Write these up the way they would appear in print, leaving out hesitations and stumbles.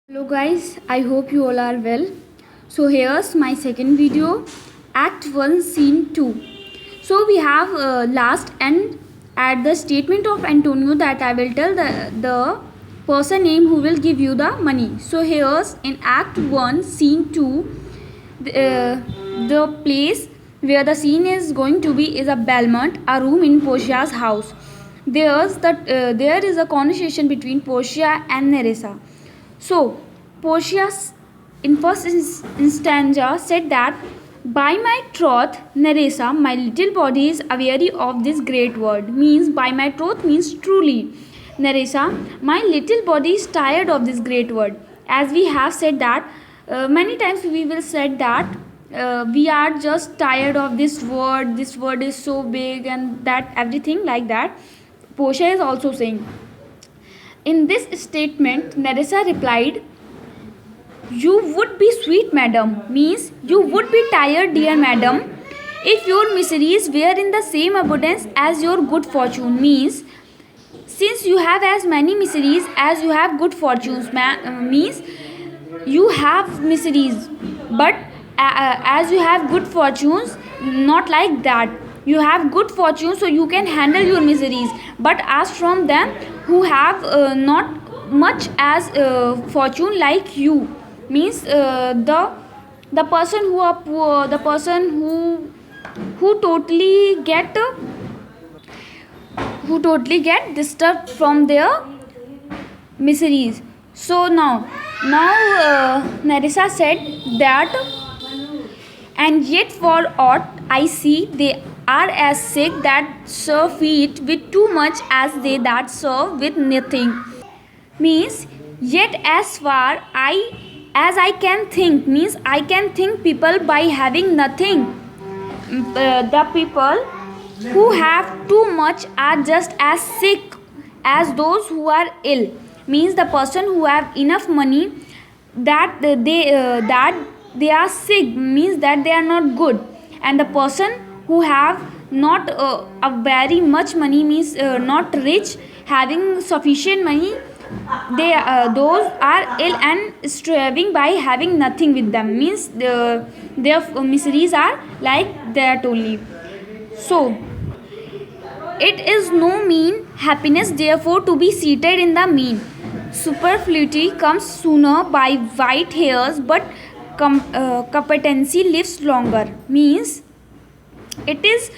Hello guys, I hope you all are well. So here's my second video, Act 1 Scene 2. So we have last and at the statement of Antonio that I will tell the person name who will give you the money. So here's in Act 1 Scene 2, the place where the scene is going to be is a Belmont, a room in Portia's house. There is a conversation between Portia and Nerissa. So, Portia in first instanza said that, by my troth, Nerissa, my little body is aweary of this great word. Means, by my troth means truly. Nerissa, my little body is tired of this great word. As we have said that, many times we will said that we are just tired of this word is so big and that everything like that. Portia is also saying. In this statement, Nerissa replied, "You would be sweet, madam," means you would be tired, dear madam, if your miseries were in the same abundance as your good fortune, means since you have as many miseries as you have good fortunes, means you have miseries, but as you have good fortunes, not like that. You have good fortune, so you can handle your miseries, but as from them who have not much as fortune like you, means the person who are poor, the person who totally get disturbed from their miseries. So now Nerissa said that, and yet for aught I see, they are as sick that serve it with too much as they that serve with nothing. Means, yet as I can think, means I can think people by having nothing. The people who have too much are just as sick as those who are ill. Means the person who have enough money, that they are sick, means that they are not good, and the person who have not a very much money, means not rich, having sufficient money, they those are ill and striving by having nothing with them, means their miseries are like that only. So it is no mean happiness, therefore, to be seated in the mean. Superfluity comes sooner by white hairs, but competency lives longer. Means it is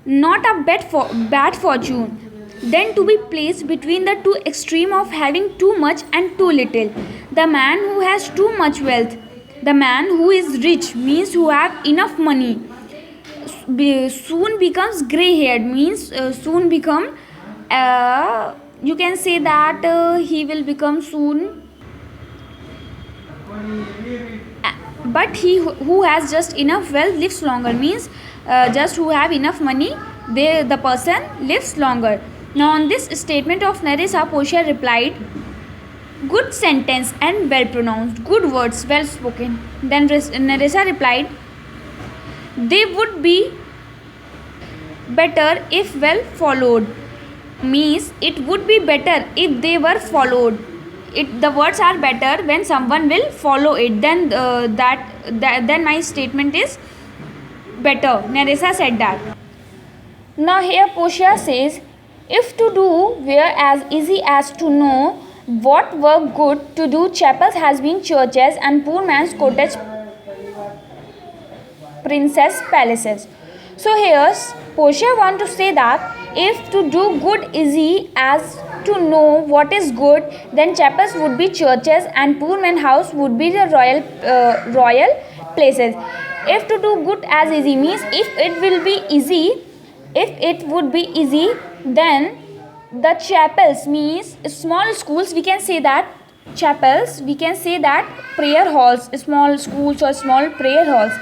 not a bad fortune than to be placed between the two extreme of having too much and too little. The man who has too much wealth, the man who is rich, means who have enough money, soon becomes gray haired, means soon become you can say that he will become soon, but he who has just enough wealth lives longer, means just who have enough money, the person lives longer. Now on this statement of Nerissa, Portia replied, "Good sentence and well pronounced, good words, well spoken." Then Nerissa replied, "They would be better if well followed." Means it would be better if they were followed. The words are better when someone will follow it, then then my statement is better. Nerissa said that. Now here Portia says, if to do were as easy as to know what were good to do, chapels has been churches, and poor man's cottage princess palaces. So here's Portia want to say that if to do good easy as to know what is good, then chapels would be churches and poor man's house would be the royal places. If to do good as easy means if it will be easy, if it would be easy, then the chapels means small schools, we can say that chapels, we can say that prayer halls, small schools or small prayer halls.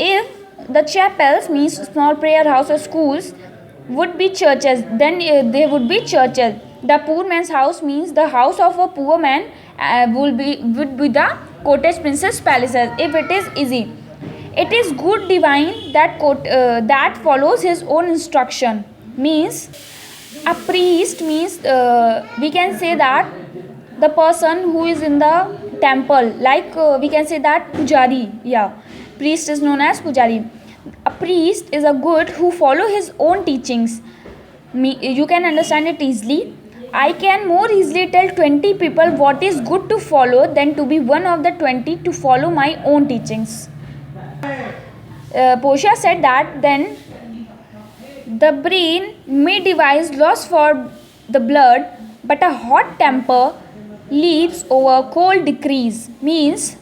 If the chapels means small prayer house or schools would be churches, then they would be churches. The poor man's house means the house of a poor man would be the cottage princess palaces if it is easy. It is good divine that follows his own instruction. Means a priest, means we can say that the person who is in the temple, like we can say that pujari. Yeah, priest is known as pujari. A priest is a good who follow his own teachings. You can understand it easily. I can more easily tell 20 people what is good to follow than to be one of the 20 to follow my own teachings. Portia said that then the brain may devise laws for the blood, but a hot temper leaps over cold decrees. Means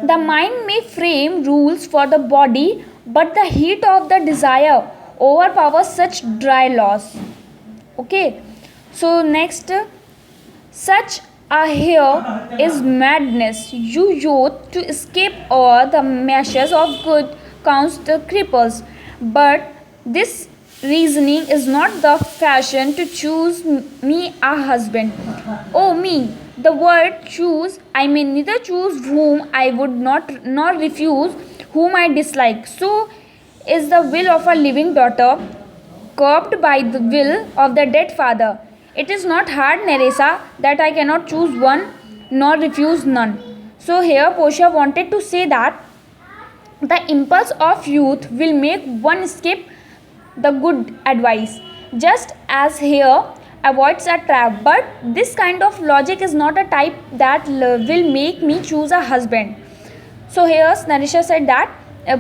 the mind may frame rules for the body, but the heat of the desire overpowers such dry laws. Okay, so next, such a here is madness. You youth to escape all the meshes of good counts the cripples, but this reasoning is not the fashion to choose me a husband. Oh me, the word choose, I may neither choose whom I would not nor refuse whom I dislike. So is the will of a living daughter curbed by the will of the dead father. It is not hard, Nerissa, that I cannot choose one nor refuse none. So here Portia wanted to say that the impulse of youth will make one escape the good advice, just as here avoids a trap. But this kind of logic is not a type that will make me choose a husband. So here Nerissa said that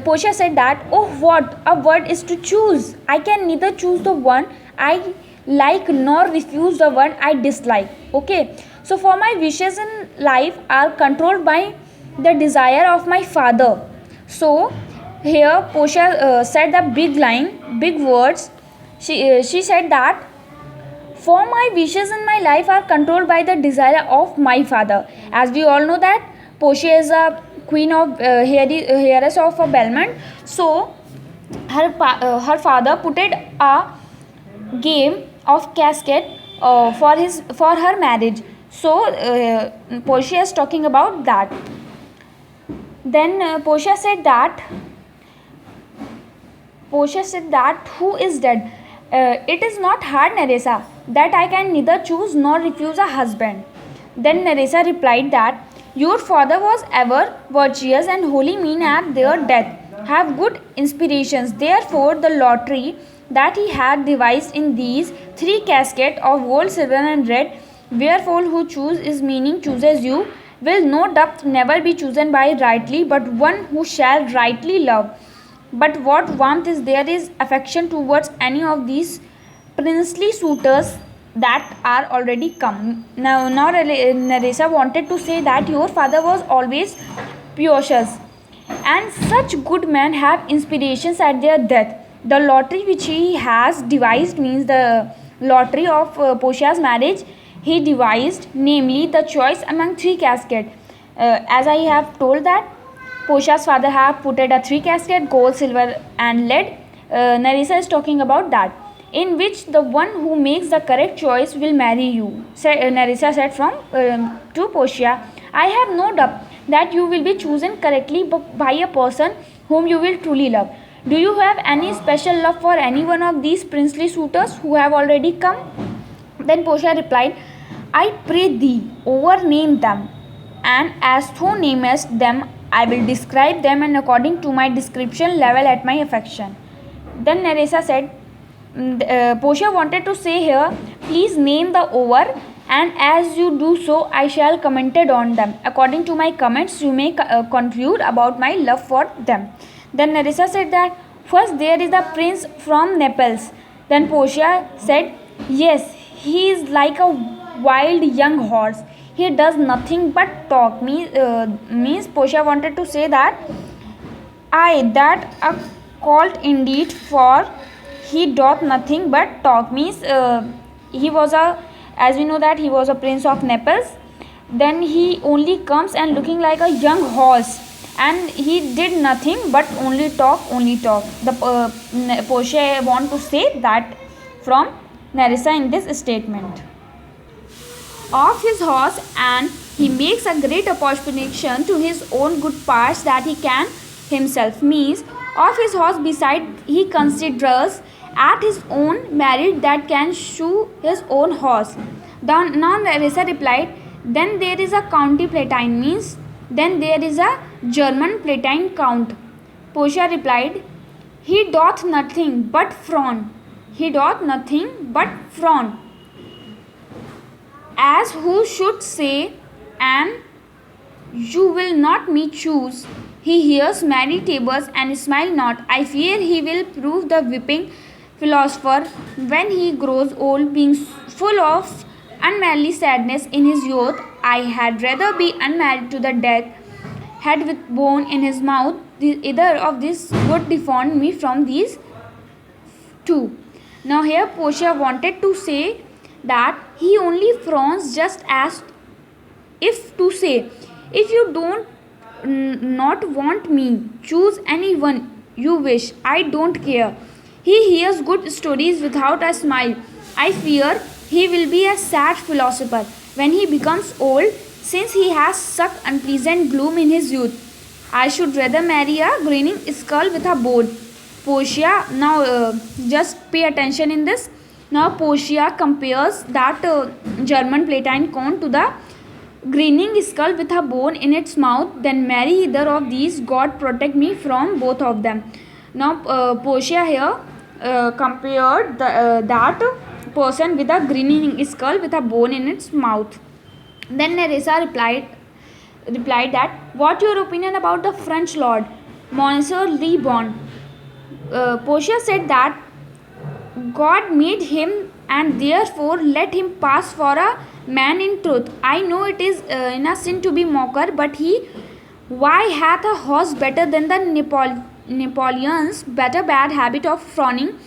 Portia said that, oh, what a word is to choose! I can neither choose the one I like nor refuse the one I dislike. Okay, so for my wishes in life are controlled by the desire of my father. So here Portia said the big line, big words. She said that for my wishes in my life are controlled by the desire of my father. As we all know that Portia is a queen of heiress of a Belmont. So her father put it a game of casket for her marriage. So Portia is talking about that. Then Portia said that who is dead? It is not hard, Nerissa, that I can neither choose nor refuse a husband. Then Nerissa replied that your father was ever virtuous and holy men at their death have good inspirations. Therefore, the lottery that he had devised in these three caskets of gold, silver, and red, wherefore who choose is meaning chooses you, will no doubt never be chosen by rightly, but one who shall rightly love. But what warmth is there is affection towards any of these princely suitors that are already come. Now Nerissa wanted to say that your father was always precocious, and such good men have inspirations at their death. The lottery which he has devised means the lottery of Portia's marriage he devised, namely the choice among three caskets. As I have told that Portia's father have put a three casket, gold, silver, and lead. Nerissa is talking about that, in which the one who makes the correct choice will marry you. Nerissa said to Portia, I have no doubt that you will be chosen correctly by a person whom you will truly love. Do you have any special love for any one of these princely suitors who have already come? Then Portia replied, I pray thee, overname them, and as thou namest them, I will describe them and according to my description level at my affection. Then Nerissa said, Portia wanted to say here, please name the over, and as you do so, I shall commented on them. According to my comments, you may conclude about my love for them. Then Nerissa said that, first there is the prince from Naples. Then Portia said, yes, he is like a wild young horse. He does nothing but talk. Means Portia wanted to say that that a colt indeed, for he doth nothing but talk. Means he was as we know that he was a prince of Naples. Then he only comes and looking like a young horse, and he did nothing but only talk. The Portia want to say that from Nerissa in this statement. Of his horse, and he makes a great approximation to his own good parts that he can himself. Means of his horse beside he considers at his own merit that can shoe his own horse. Now Nerissa replied, Then there is a county Platine, means then there is a German Platine count. Portia replied, he doth nothing but frown. He doth nothing but frown. As who should say, and you will not me choose. He hears merry tables and smile not. I fear he will prove the whipping philosopher when he grows old, being full of unmanly sadness in his youth. I had rather be unmarried to the death, head with bone in his mouth. Either of these would defend me from these two. Now here Portia wanted to say that he only frowns just as if to say, if you don't not want me, choose anyone you wish, I don't care. He hears good stories without a smile. I fear he will be a sad philosopher when he becomes old, since he has sucked unpleasant gloom in his youth. I should rather marry a grinning skull with a bone. Portia, now just pay attention in this. Now Portia compares that German Platine cone to the grinning skull with a bone in its mouth. Then marry either of these. God protect me from both of them. Now Portia here compared that person with a grinning skull with a bone in its mouth. Then Nerissa replied that, what your opinion about the French lord, Monsieur Le Bon? Portia said that God made him and therefore let him pass for a man in truth. I know it is in a sin to be mocker, but he, why hath a horse better than the Napoleon's better bad habit of frowning?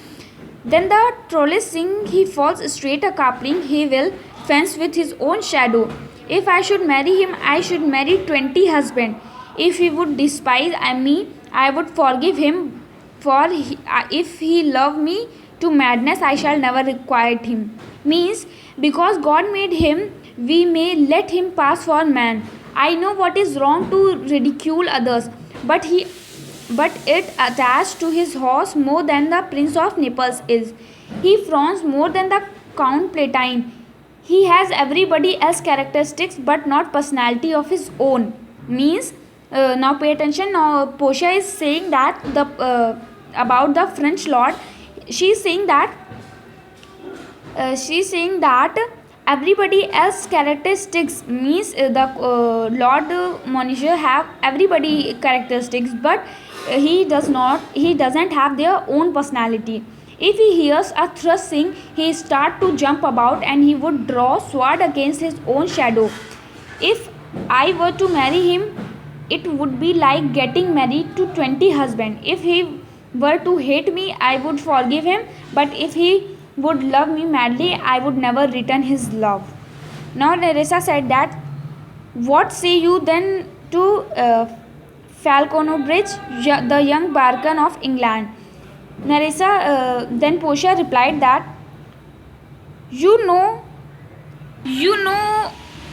Then the trolley sing he falls straight a coupling, he will fence with his own shadow. If I should marry him, I should marry 20 husbands. If he would despise me, I would forgive him, for if he love me to madness, I shall never requite him. Means, because God made him, we may let him pass for man. I know what is wrong to ridicule others, but it attached to his horse more than the Prince of Naples is. He frowns more than the Count Platine. He has everybody else characteristics but not personality of his own. Means, now pay attention. Now Portia is saying that about the French lord. She is saying that everybody else characteristics, means the Lord Monsieur have everybody characteristics, but he doesn't have their own personality. If he hears a thrush sing, he start to jump about and he would draw sword against his own shadow. If I were to marry him, it would be like getting married to 20 husbands. If he were to hate me, I would forgive him, but if he would love me madly, I would never return his love. Now Nerissa said that, what say you then to Falconbridge, the young Barcan of England? Nerissa, then Portia replied that, you know,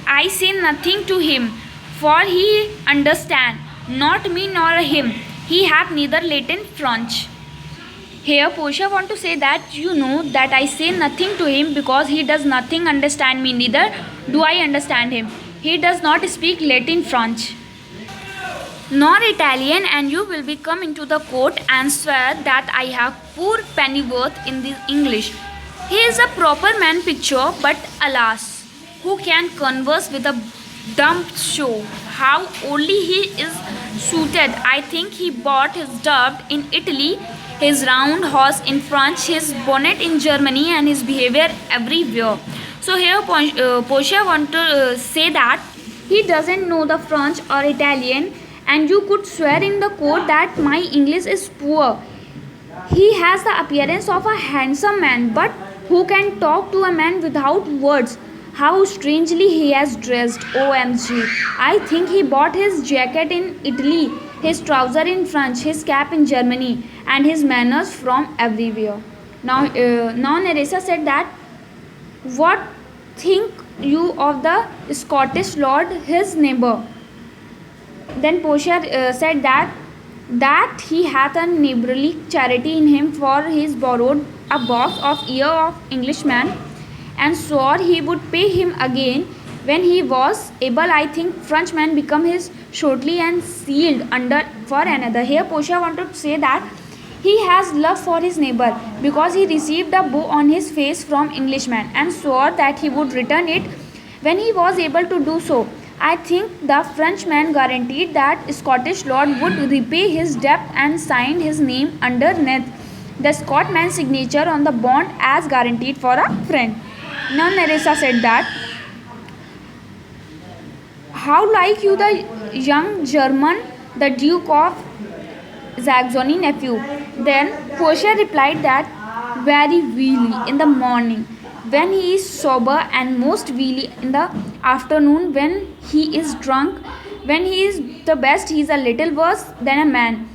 I say nothing to him, for he understand not me nor him. He hath neither Latin French. Here Portia want to say that, you know that I say nothing to him because he does nothing understand me, neither do I understand him. He does not speak Latin French nor Italian, and you will be come into the court and swear that I have poor pennyworth in the English. He is a proper man picture, but alas, who can converse with a dumb show? How only he is suited. I think he bought his dubbed in Italy, his round horse in France, his bonnet in Germany, and his behavior everywhere. So here Portia want to say that he doesn't know the French or Italian, and you could swear in the court that my English is poor. He has the appearance of a handsome man, but who can talk to a man without words? How strangely he has dressed. OMG. I think he bought his jacket in Italy, his trouser in France, his cap in Germany, and his manners from everywhere. Now Nerissa said that, what think you of the Scottish lord, his neighbor? Then Portia said that he hath a neighborly charity in him, for he is borrowed a box of ear of Englishman, and swore he would pay him again When he was able, I think Frenchman become his shortly and sealed under for another. Here Portia wanted to say that he has love for his neighbor because he received a bow on his face from Englishman and swore that he would return it when he was able to do so. I think the Frenchman guaranteed that Scottish lord would repay his debt and signed his name underneath the Scotsman's signature on the bond as guaranteed for a friend. Now Nerissa said that, how like you the young German, the Duke of Saxony nephew? Then Portia replied that, very wheely in the morning when he is sober, and most wheely in the afternoon when he is drunk. When he is the best, he is a little worse than a man,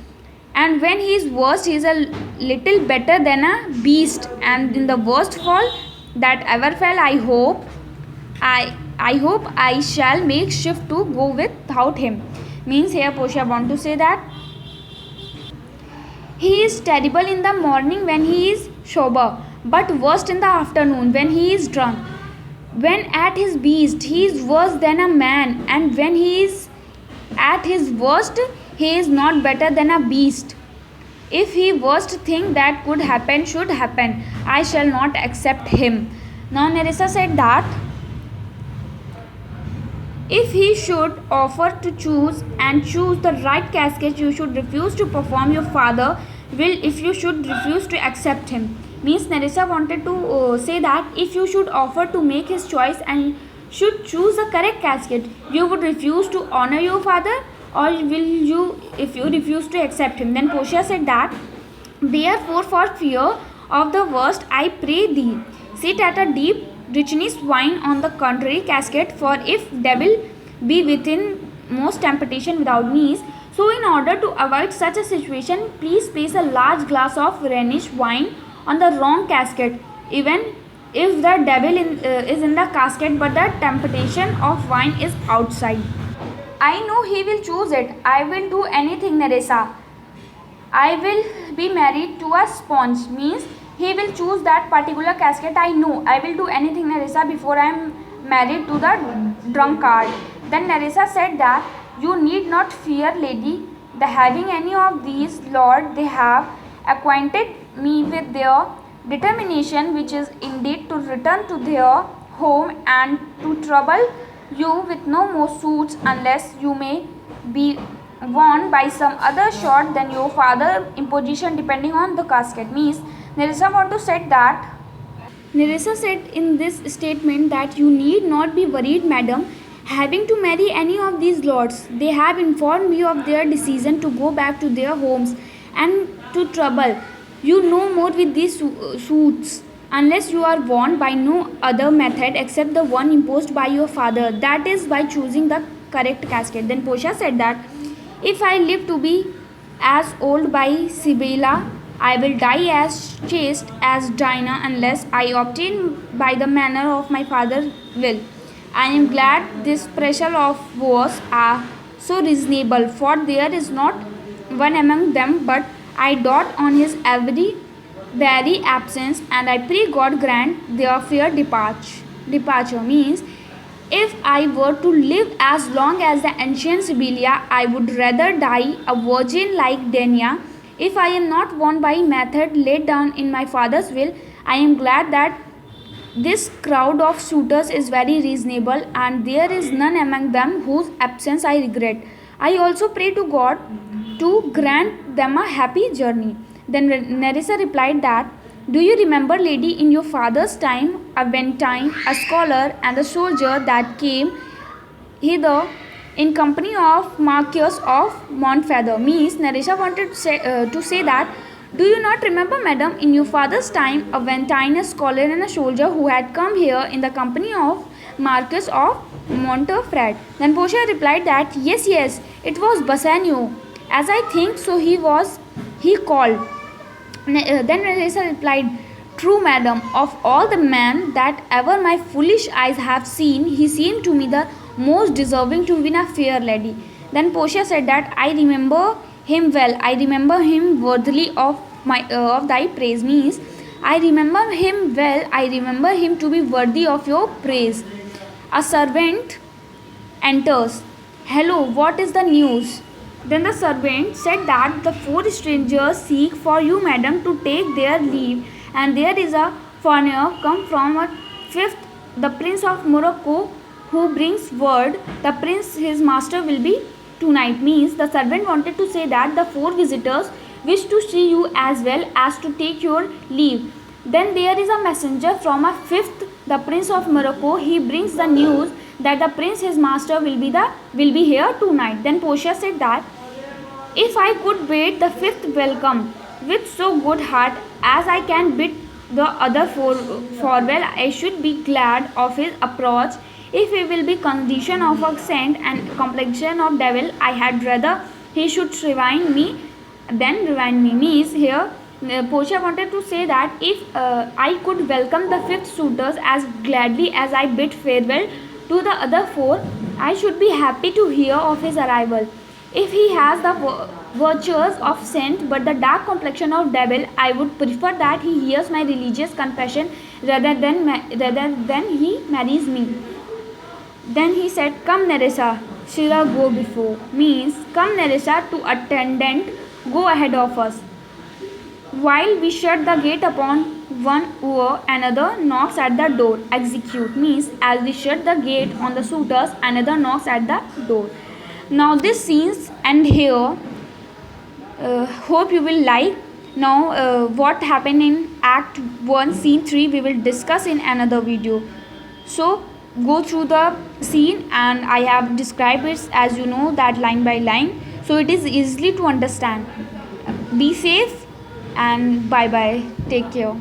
and when he is worst, he is a little better than a beast. And in the worst fall that ever fell, I hope I shall make shift to go without him. Means here Portia want to say that he is terrible in the morning when he is sober, but worst in the afternoon when he is drunk. When at his best, he is worse than a man, and when he is at his worst, he is not better than a beast. If he worst thing that could happen should happen, I shall not accept him. Now Nerissa said that if he should offer to choose and choose the right casket, you should refuse to perform your father will if you should refuse to accept him. Means Nerissa wanted to say that if you should offer to make his choice and should choose the correct casket, you would refuse to honor your father, or will you if you refuse to accept him? Then Portia said that, therefore for fear of the worst, I pray thee, sit at a deep richness wine on the contrary casket, for if devil be within, most temptation without knees. So in order to avoid such a situation, please place a large glass of Rhenish wine on the wrong casket, even if the devil is in the casket but the temptation of wine is outside. I know he will choose it. I will do anything, Nerissa. I will be married to a sponge. Means he will choose that particular casket. I know. I will do anything, Nerissa, before I am married to the drunkard. Then Nerissa said that, you need not fear, lady, the having any of these lord. They have acquainted me with their determination, which is indeed to return to their home and to trouble you with no more suits, unless you may be won by some other short than your father imposition, depending on the casket. Means Nerissa want to say that, Nerissa said in this statement that you need not be worried, madam, having to marry any of these lords. They have informed me of their decision to go back to their homes and to trouble you no more with these suits, unless you are warned by no other method except the one imposed by your father, that is by choosing the correct casket. Then Portia said that, if I live to be as old by Sibylla, I will die as chaste as Dinah, unless I obtain by the manner of my father's will. I am glad this pressure of wars are so reasonable, for there is not one among them but I dote on his very absence, and I pray God grant their fair departure. Means if I were to live as long as the ancient Sibylla, I would rather die a virgin like Dania. If I am not won by method laid down in my father's will, I am glad that this crowd of suitors is very reasonable, and there is none among them whose absence I regret. I also pray to God to grant them a happy journey. Then Nerissa replied that, do you remember, lady, in your father's time, Aventine, a scholar and a soldier that came hither in company of Marquis of Montfeather? Means Nerissa wanted to say that, do you not remember, madam, in your father's time, Aventine, a scholar and a soldier who had come here in the company of Marquis of Montfeather? Then Portia replied that, yes, it was Bassanio, as I think so he called. Then Nerissa replied, true, madam, of all the men that ever my foolish eyes have seen, he seemed to me the most deserving to win a fair lady. Then Portia said that, I remember him well, I remember him worthily of thy praise. Means I remember him well, I remember him to be worthy of your praise. A servant enters. Hello, what is the news? Then the servant said that the four strangers seek for you, madam, to take their leave, and there is a foreigner come from a fifth, the prince of Morocco, who brings word the prince his master will be tonight. Means the servant wanted to say that the four visitors wish to see you as well as to take your leave. Then there is a messenger from a fifth, the prince of Morocco. He brings the news that the prince his master will be here tonight. Then Portia said that if I could bid the fifth welcome with so good heart as I can bid the other four farewell, I should be glad of his approach. If he will be condition of a saint and complexion of devil, I had rather he should rewind me than rewind me. Means here Portia wanted to say that if I could welcome the fifth suitors as gladly as I bid farewell to the other four, I should be happy to hear of his arrival. If he has the virtues of saint but the dark complexion of devil, I would prefer that he hears my religious confession rather than he marries me. Then he said, come Nerissa, Shira go before. Means, come Nerissa to attendant, go ahead of us. While we shut the gate upon one or another knocks at the door. Execute. Means, as we shut the gate on the suitors, another knocks at the door. Now this scenes end here. Hope you will like. Now what happened in Act 1 Scene 3 we will discuss in another video. So go through the scene, and I have described it as you know that line by line, so it is easily to understand. Be safe and bye bye. Take care.